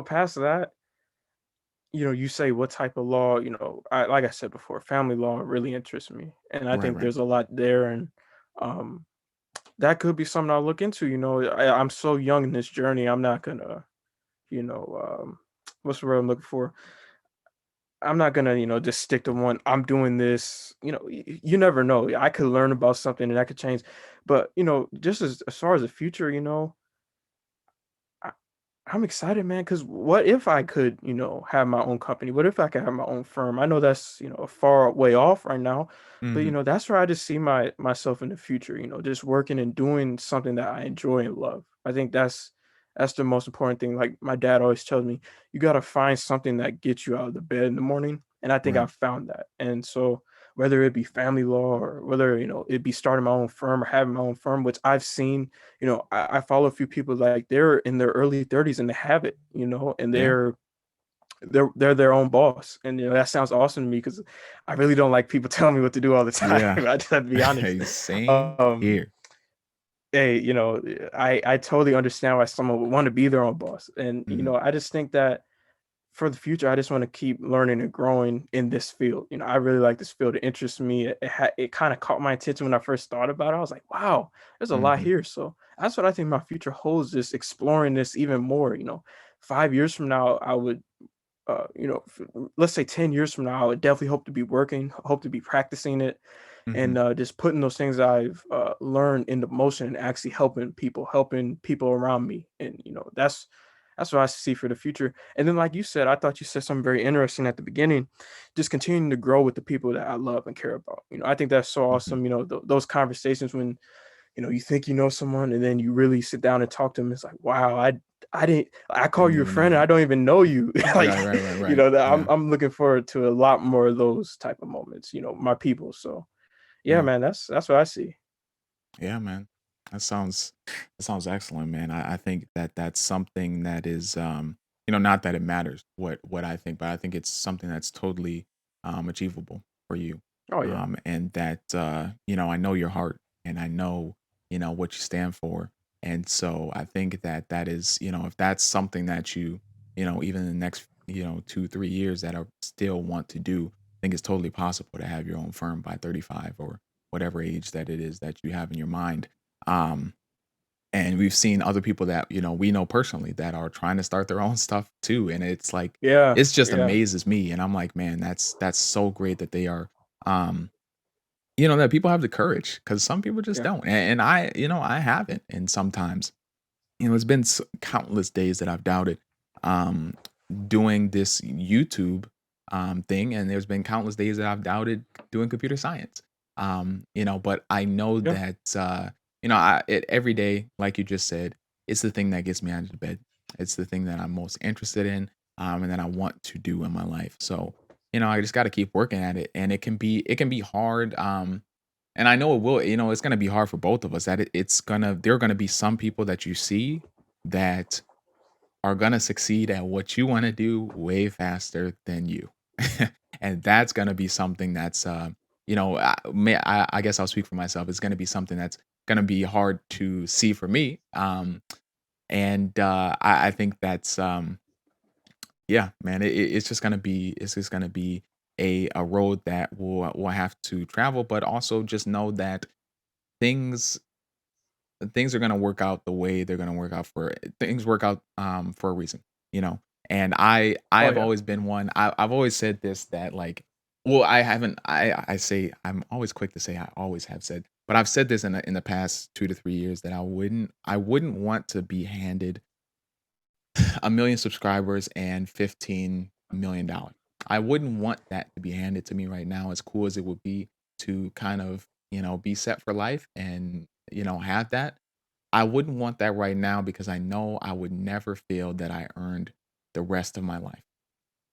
past that, you say what type of law, like I said before, family law really interests me. And I Right, think right, there's a lot there, and um that could be something I'll look into. I'm so young in this journey. I'm not gonna, you know, what's the word I'm looking for? I'm not gonna, just stick to one. I'm doing this. You never know. I could learn about something and that could change. But just as far as the future, I, I'm excited, man. Because what if I could, have my own company? What if I could have my own firm? I know that's a far way off right now, but Mhm. that's where I just see myself in the future. Just working and doing something that I enjoy and love. I think that's the most important thing. Like my dad always tells me, you got to find something that gets you out of the bed in the morning, and I think Right. I've found that. And so whether it be family law or whether it be starting my own firm or having my own firm, which I've seen, I follow a few people like they're in their early 30s and they have it, and Yeah. they're their own boss. And that sounds awesome to me because I really don't like people telling me what to do all the time. Yeah. I just have to be honest. Hey, same Um, here. hey, I totally understand why someone would want to be their own boss. And Mhm. I just think that for the future, I just want to keep learning and growing in this field. I really like this field. It interests me. It kind of caught my attention when I first thought about it. I was like, wow, there's a lot Mhm. here. So that's what I think my future holds, just exploring this even more. 5 years from now, I would, let's say 10 years from now, I would definitely hope to be working, hope to be practicing it, and Mhm. just putting those things I've learned into motion and actually helping people around me. And that's what I see for the future. And then, like you said, I thought you said something very interesting at the beginning. Just continuing to grow with the people that I love and care about. I think that's so Mhm. awesome. Those conversations when you think you know someone and then you really sit down and talk to them. It's like, wow, I call Didn't you a even know friend and I that. don't even know you. Like, Right, right, right, right. I'm Yeah. I'm looking forward to a lot more of those type of moments. My people. So yeah, Yeah. man, that's what I see. Yeah, man. That sounds excellent, man. I think that that's something that is not that it matters what I think, but I think it's something that's totally achievable for you. Oh yeah, And that I know your heart and I know, what you stand for. And so I think that that is, if that's something that even in the next, 2, 3 years that I still want to do, I think it's totally possible to have your own firm by 35 or whatever age that it is that you have in your mind. Um, and we've seen other people that, we know personally that are trying to start their own stuff too. And it's like, yeah, it's just yeah, amazes me. And I'm like, man, that's so great that they are, um, that people have the courage because some people just yeah, don't. And I haven't. And sometimes, it's been countless days that I've doubted um, doing this YouTube thing, and there's been countless days that I've doubted doing computer science. But I know yeah, that every day, like you just said, it's the thing that gets me out of the bed. It's the thing that I'm most interested in, and that I want to do in my life. So, I just got to keep working at it, and it can be hard. And I know it will, it's gonna be hard for both of us. That there are gonna be some people that you see that are gonna succeed at what you wanna do way faster than you. And that's gonna be something that's, I guess I'll speak for myself. It's gonna be something that's gonna be hard to see for me. And I think that's, yeah, man, it's just gonna be a road that we'll have to travel, but also just know that things things are gonna work out the way they're gonna work out things work out for a reason, you know. And I oh have yeah, always been one. I've always said this that like, well, I haven't. I say I'm always quick to say I always have said, but I've said this in the past 2 to 3 years that I wouldn't want to be handed a million subscribers and $15 million. I wouldn't want that to be handed to me right now, as cool as it would be to kind of, be set for life and, have that. I wouldn't want that right now because I know I would never feel that I earned the rest of my life.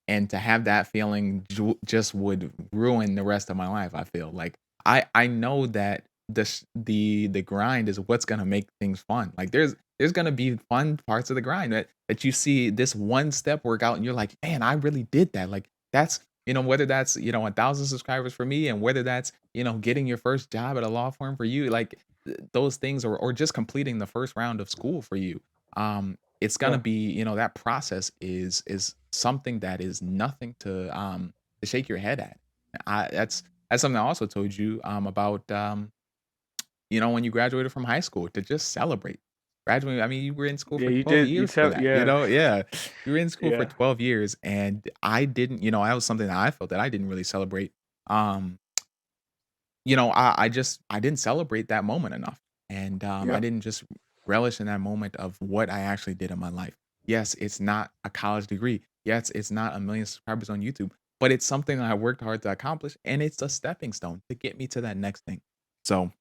And to have that feeling just would ruin the rest of my life, I feel. Like I know that the grind is what's going to make things fun. Like there's gonna be fun parts of the grind that you see this one step work out and you're like, "Man, I really did that." Like, that's whether that's, 1,000 subscribers for me and whether that's, getting your first job at a law firm for you, like, those things or just completing the first round of school for you. It's gonna Yeah, be, that process is something that is nothing to shake your head at. That's something I also told you, about, when you graduated from high school to just celebrate. Graduating, I mean, you were in school yeah, for you 12 did. You years for tell, that, yeah, Yeah. You were in school for yeah, 12 years, and I didn't that was something that I felt that I didn't really celebrate. Um, I didn't celebrate that moment enough, and, I yeah, didn't just relish in that moment of what I actually did in my life. Yes, it's not a college degree. Yes, it's not 1,000,000 subscribers on YouTube, but it's something that I worked hard to accomplish, and it's a stepping stone to get me to that next thing. So,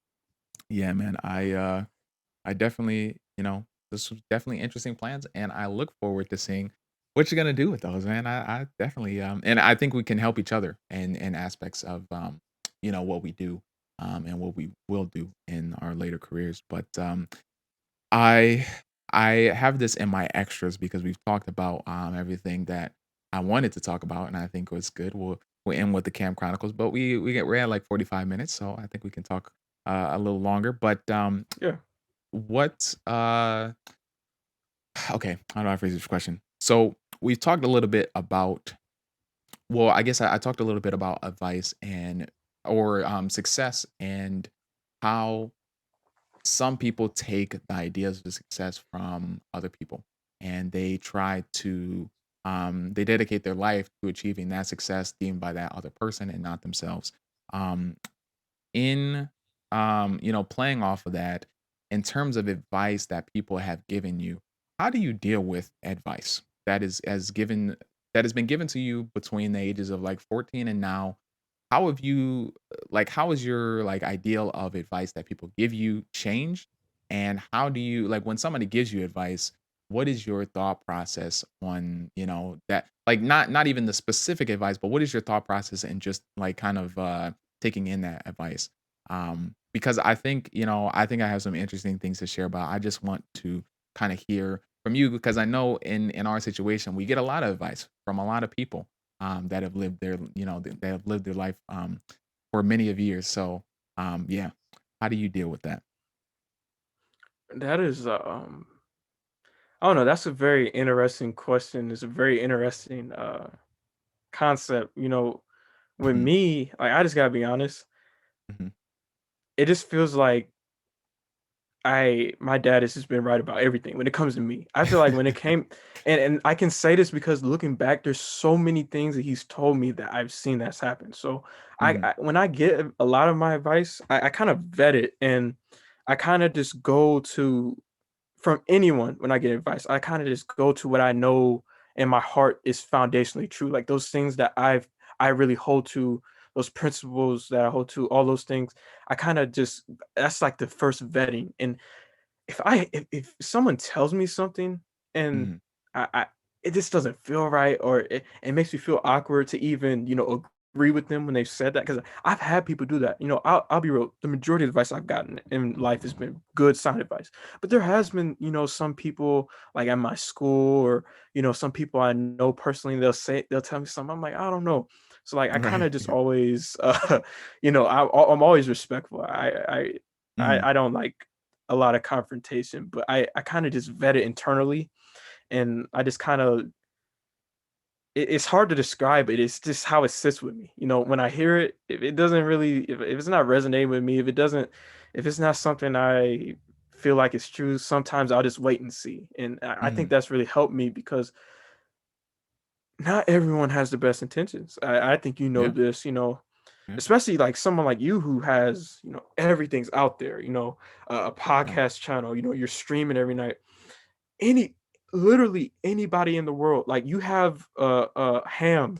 yeah, man, I definitely, this was definitely interesting plans, and I look forward to seeing what you're gonna do with those, man. I definitely, and I think we can help each other in aspects of, what we do, and what we will do in our later careers. But I I have this in my extras because we've talked about everything that I wanted to talk about, and I think was good. We'll end with the Cam Chronicles, but we're at like 45 minutes, so I think we can talk a little longer. But yeah. what okay, how do I phrase this question? So we've talked a little bit about well, I guess I talked a little bit about advice and or success and how some people take the ideas of success from other people and they try to they dedicate their life to achieving that success deemed by that other person and not themselves. Um, in playing off of that, in terms of advice that people have given you, how do you deal with advice that has been given to you between the ages of like 14 and now? How have you how is your like ideal of advice that people give you changed? And how do you like when somebody gives you advice, what is your thought process on, that like not even the specific advice, but what is your thought process and just like kind of taking in that advice? Because I think I have some interesting things to share about. I just want to kind of hear from you because I know in our situation we get a lot of advice from a lot of people that have lived their they have lived their life for many of years. So yeah, how do you deal with that? That is, I don't know. That's a very interesting question. It's a very interesting concept. With Mhm, me, like I just gotta be honest. mhm, It just feels like my dad has just been right about everything when it comes to me. I feel like when it came, and I can say this because looking back, there's so many things that he's told me that I've seen that's happened. So mhm, I when I get a lot of my advice, I kind of vet it and I kind of just go to from anyone when I get advice. I kind of just go to what I know in my heart is foundationally true. Like those things that I really hold to, those principles that I hold to, all those things. I kind of just that's like the first vetting. And if someone tells me something and mhm. I it just doesn't feel right or it makes me feel awkward to even, agree with them when they've said that because I've had people do that. I'll be real. The majority of advice I've gotten in life has been good sound advice. But there has been, some people like at my school or, some people I know personally, they'll tell me something. I'm like, I don't know. So like I kind Right. of just always I'm always respectful. Mhm, I don't like a lot of confrontation, but I kind of just vet it internally and I just kind of it's hard to describe it. It's just how it sits with me. When I hear it, if it doesn't really if it's not resonating with me, if it's not something I feel like it's true, sometimes I'll just wait and see. And I think mhm. that's really helped me because not everyone has the best intentions. I think you know Yeah, this, yeah. especially like someone like you who has, everything's out there, a Right. podcast channel, you're streaming every night any literally anybody in the world. Like you have Ham,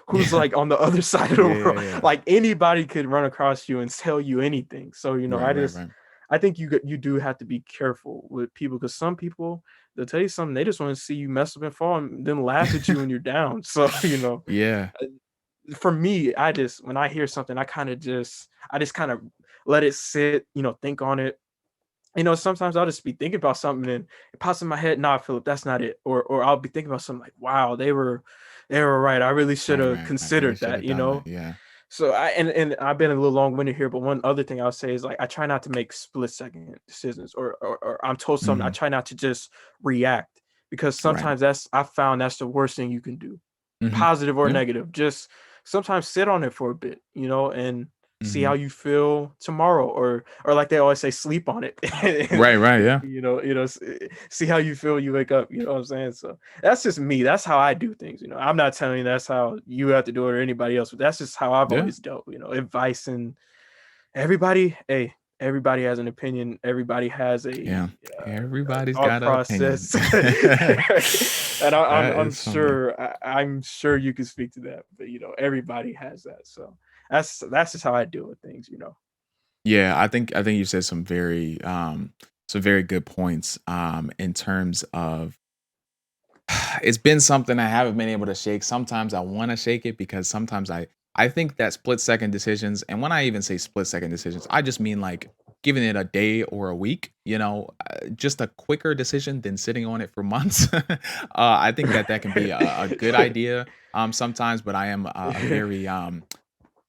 who's Yeah. like on the other side of the Yeah, world. yeah, yeah. Like anybody could run across you and tell you anything. So Right, right, right. I think you do have to be careful with people because some people they'll tell you something they just want to see you mess up and fall and then laugh at you when you're down. So Yeah. uh, for me, I just when I hear something, I just kind of let it sit, think on it sometimes I'll just be thinking about something and it pops in my head, nah, Philip, that's not it. Or I'll be thinking about something like, wow, they were right. I really should Right, have right, right. Really considered should that, have done that. Yeah. So and I've been a little long-winded here, but one other thing I'll say is like I try not to make split-second decisions, or I'm told something, I Mhm. try not to just react, because Right. sometimes I found that's the worst thing you can do, Mhm. positive or Yeah. negative. Just sometimes sit on it for a bit, and see how Mhm. you feel tomorrow, or like they always say, sleep on it. And, Right, right, yeah. see how you feel you wake up. You know what I'm saying? So that's just me. That's how I do things. I'm not telling you that's how you have to do it or anybody else, but that's just how I've Yeah. always dealt. Advice, and everybody has an opinion. Everybody has Yeah. a Everybody's thought got an opinion. process. And That I'm is funny. sure I'm sure you can speak to that, but everybody has that. So that's just how I deal with things. Yeah, I think you said some very good points in terms of it's been something I haven't been able to shake. Sometimes I want to shake it because sometimes I think that split second decisions, and when I even say split second decisions, I just mean like giving it a day or a week, just a quicker decision than sitting on it for months. I think that can be a good idea sometimes, but I am a very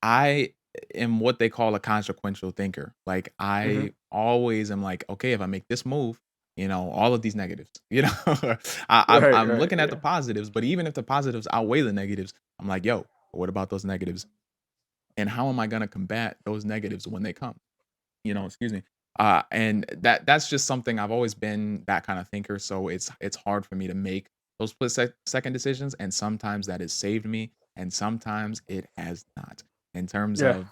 I am what they call a consequential thinker. Like Hmm. I always am like, okay, if I make this move, all of these negatives, Right, I'm right, looking at the yeah. positives, but even if the positives outweigh the negatives, I'm like, yo, what about those negatives? And how am I gonna combat those negatives when they come? Excuse me. And that's just something I've always been that kind of thinker. So it's hard for me to make those second decisions, and sometimes that has saved me, and sometimes it has not. In terms Yeah, of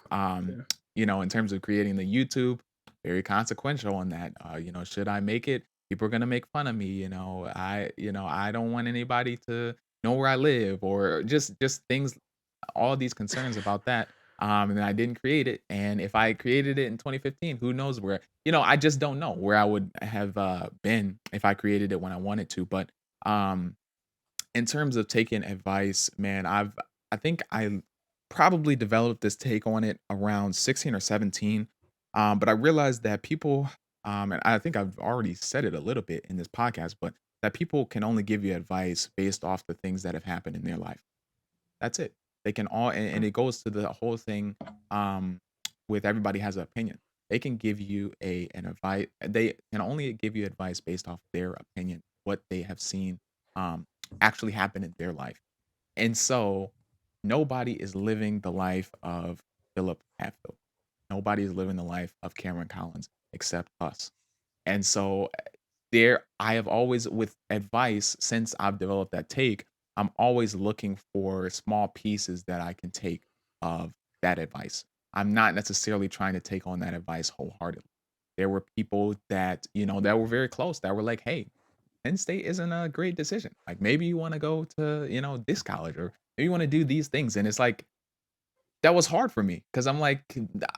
yeah. in terms of creating the YouTube, very consequential on that. Should I make it? People are gonna make fun of me. I don't want anybody to know where I live, or just things, all these concerns about that. And then I didn't create it. And if I created it in 2015, who knows where, I just don't know where I would have been if I created it when I wanted to. But um, in terms of taking advice, man, I think I probably developed this take on it around 16 or 17. But I realized that people, and I think I've already said it a little bit in this podcast, but that people can only give you advice based off the things that have happened in their life. That's it. They can all, and Mm. it goes to the whole thing um with everybody has an opinion. They can give you an advice. They can only give you advice based off their opinion, what they have seen um actually happen in their life. And so nobody is living the life of Philip Hatfield. Nobody is living the life of Cameron Collins except us. And so there I have always, with advice, since I've developed that take, I'm always looking for small pieces that I can take of that advice. I'm not necessarily trying to take on that advice wholeheartedly. There were people that, that were very close that were like, "Hey, Penn State isn't a great decision. Like maybe you want to go to, this college, or maybe you want to do these things." And it's like that was hard for me because I'm like,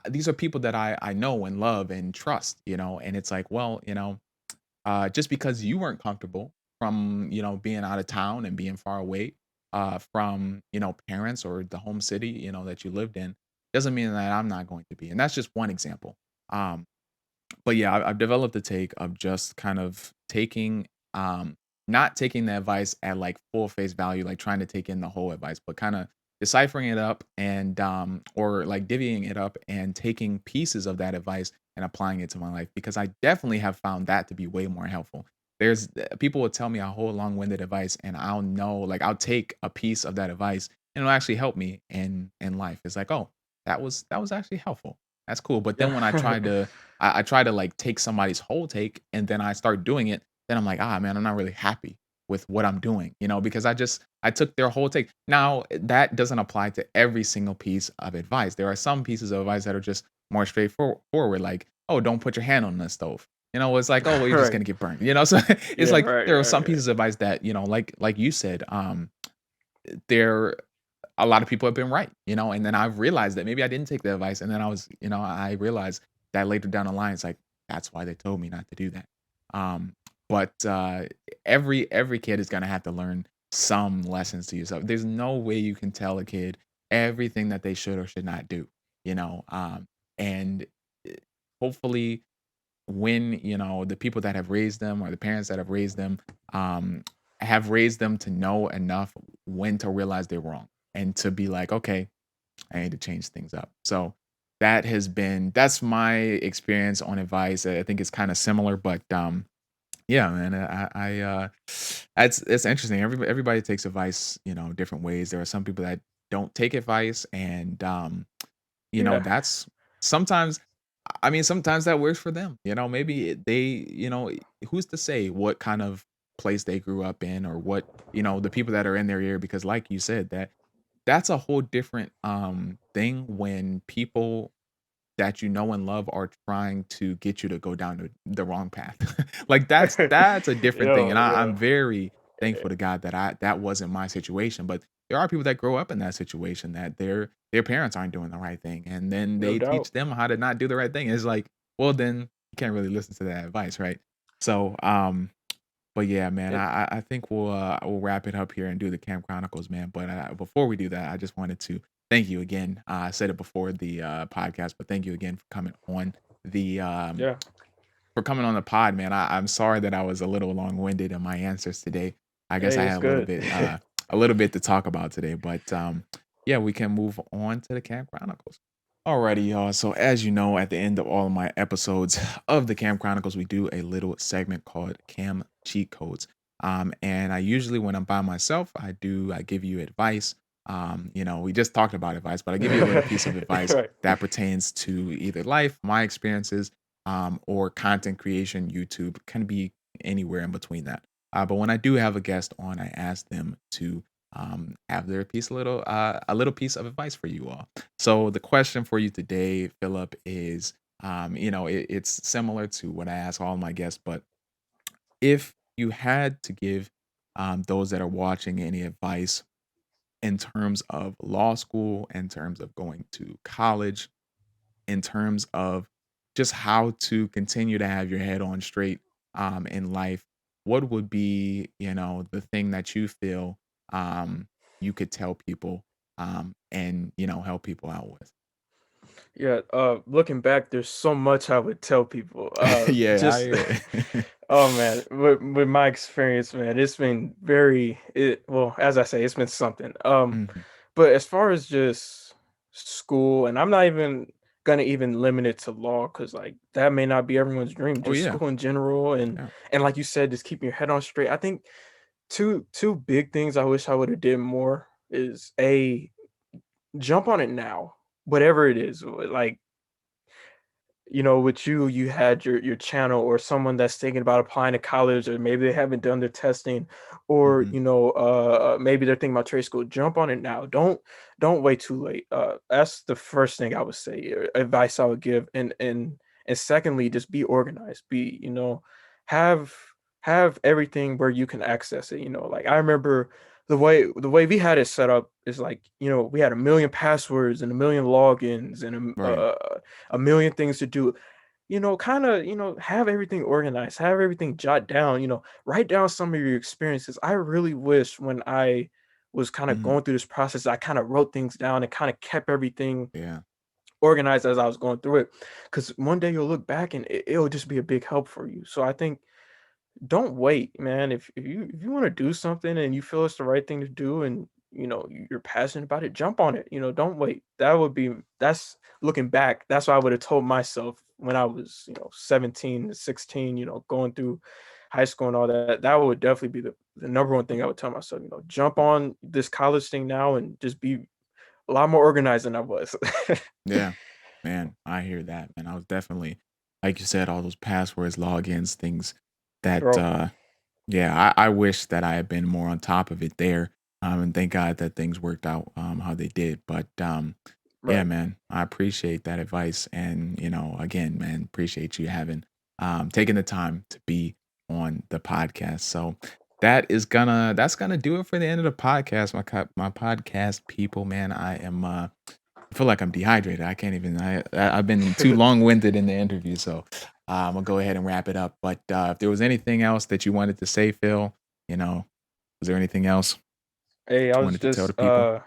these are people that I know and love and trust, and it's like, well, just because you weren't comfortable from being out of town and being far away from parents or the home city that you lived in, doesn't mean that I'm not going to be. And that's just one example. um but yeah, I've developed a take of just kind of taking, not taking the advice at like full face value, like trying to take in the whole advice, but kind of deciphering it up, and or like divvying it up and taking pieces of that advice and applying it to my life, because I definitely have found that to be way more helpful. There's people will tell me a whole long-winded advice, and I'll know, like I'll take a piece of that advice and it'll actually help me in life. It's like, oh, that was actually helpful. That's cool. But then Yeah. when I try to like take somebody's whole take and then I start doing it, then I'm like, ah man, I'm not really happy with what I'm doing, because I took their whole take. Now that doesn't apply to every single piece of advice. There are some pieces of advice that are just more straightforward, like, oh, don't put your hand on the stove. It's like, oh, well, you're just Right. gonna get burned. So it's Yeah, like right, there are right, some right. pieces of advice that, like you said, there a lot of people have been right, and then I've realized that maybe I didn't take the advice, and then I realized that later down the line, it's like, that's why they told me not to do that. Um, but every kid is gonna have to learn some lessons to yourself. There's no way you can tell a kid everything that they should or should not do, you know. And eh, hopefully when, the people that have raised them or the parents that um, have raised them to know enough when to realize they're wrong and to be like, okay, I need to change things up. So that's my experience on advice. I think it's kind of similar, but yeah, man, it's interesting. Everybody takes advice, different ways. There are some people that don't take advice, and Yeah. that's sometimes. I mean, sometimes that works for them. Maybe who's to say what kind of place they grew up in, or what the people that are in their ear. Because, like you said, that's a whole different thing when people that you know and love are trying to get you to go down the wrong path. Like that's a different thing. And I'm Yeah. very Eh, thankful to God that that wasn't my situation. But there are people that grow up in that situation that their parents aren't doing the right thing. And then no they doubt. teach them how to not do the right thing. It's like, well, then you can't really listen to that advice, right? So but yeah, man, And I think we'll wrap it up here and do the Camp Chronicles, man. But before we do that, I just wanted to thank you again. I said it before the podcast, but thank you again the yeah. for coming on the pod, man. I'm sorry that I was a little long winded in my answers today. I guess I Hey, had it's good. a little bit to talk about today, but yeah, we can move on to the Camp Chronicles. Alrighty, y'all. So as you know, at the end of all of my episodes of the Cam Chronicles, we do a little segment called Cam Cheat Codes. And I usually, when I'm by myself, I give you advice. We just talked about advice, but I give you a little piece of advice Right. that pertains to either life, my experiences, or content creation, YouTube. Can be anywhere in between that. But when I do have a guest on, I ask them to have their a little piece of advice for you all. So the question for you today, Philip, is it's similar to what I ask all my guests, but if you had to give those that are watching any advice in terms of law school, in terms of going to college, in terms of just how to continue to have your head on straight in life, what would be, the thing that you feel you could tell people and, help people out with? Yeah, looking back, there's so much I would tell people. Yeah, I Just hear it. oh man, with my experience, man, it's been well, as I say, it's been something. Mhm. But as far as just school, and I'm not even gonna even limit it to law, because like that may not be everyone's dream, Oh just yeah, school in general, yeah. and like you said, just keeping your head on straight. I think two big things I wish I would have did more is a jump on it now, whatever it is. Like, with you had your channel, or someone that's thinking about applying to college, or maybe they haven't done their testing, or Mhm. maybe they're thinking about trade school. Jump on it now. Don't wait too late. That's the first thing I would say, advice I would give. And secondly, just be organized. Be, have have everything where you can access it. Like, I remember the way we had it set up is like, we had a million passwords and a million logins and Right. a million things to do. Kind of, have everything organized, have everything jot down, write down some of your experiences. I really wish when I was kind of Mhm. going through this process, I kind of wrote things down and kind of kept everything Yeah. organized as I was going through it. Because one day you'll look back and it'll just be a big help for you. So I think, don't wait, man. If you want to do something and you feel it's the right thing to do, and you're passionate about it, jump on it. Don't wait. That's looking back. That's what I would have told myself when I was 17 to 16. Going through high school and all that. That would definitely be the number one thing I would tell myself. Jump on this college thing now and just be a lot more organized than I was. Yeah. Man, I hear that, man. I was definitely, like you said, all those passwords, logins, things that Bro, yeah, I wish that I had been more on top of it there. And thank God that things worked out how they did. But yeah, right. man, I appreciate that advice. And, again, man, appreciate you having taking the time to be on the podcast. So that's gonna do it for the end of the podcast. My podcast people, man. I feel like I'm dehydrated. I can't even. I've been too long winded in the interview, so I'm gonna go ahead and wrap it up. But if there was anything else that you wanted to say, Phil, was there anything else Hey, I you was wanted to tell the just people?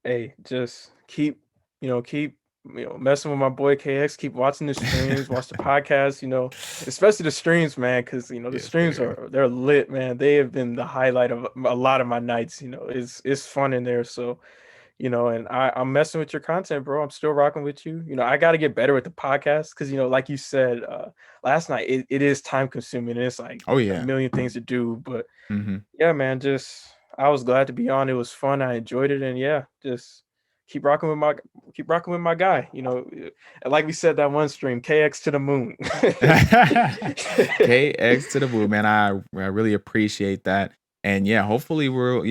hey, just keep messing with my boy KX, keep watching the streams, watch the podcast, especially the streams, man, because the Yes, streams sir. they're lit, man. They have been the highlight of a lot of my nights. It's fun in there. So, and I'm messing with your content, bro. I'm still rocking with you. I got to get better with the podcast because, like you said last night, it is time consuming. It's like Oh a yeah. million things to do. But Hmm. yeah, man, just I was glad to be on. It was fun. I enjoyed it. And yeah, just keep rocking with my guy. And like we said that one stream, KX to the moon. KX to the moon, man. I really appreciate that. And yeah, hopefully we'll,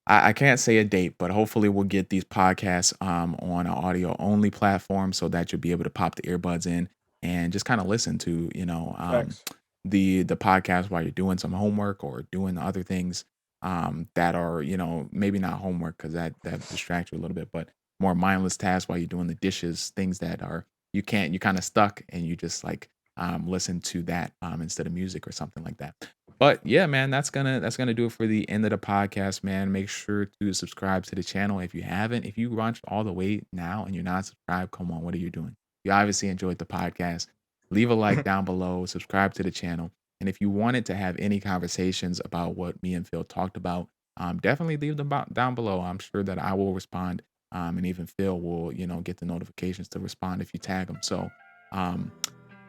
I can't say a date, but hopefully we'll get these podcasts on an audio only platform so that you'll be able to pop the earbuds in and just kind of listen to, Facts. the podcast while you're doing some homework or doing other things that are, maybe not homework because that distracts you a little bit, but more mindless tasks while you're doing the dishes, things that are you kind of stuck and you just like listen to that instead of music or something like that. But yeah, man, that's gonna do it for the end of the podcast, man. Make sure to subscribe to the channel if you haven't. If you watched all the way now and you're not subscribed, come on, what are you doing? You obviously enjoyed the podcast. Leave a like down below, subscribe to the channel. And if you wanted to have any conversations about what me and Phil talked about, definitely leave them down below. I'm sure that I will respond. And even Phil will, get the notifications to respond if you tag them. So, um,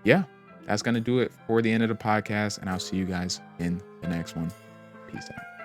yeah, that's going to do it for the end of the podcast. And I'll see you guys in the next one. Peace out.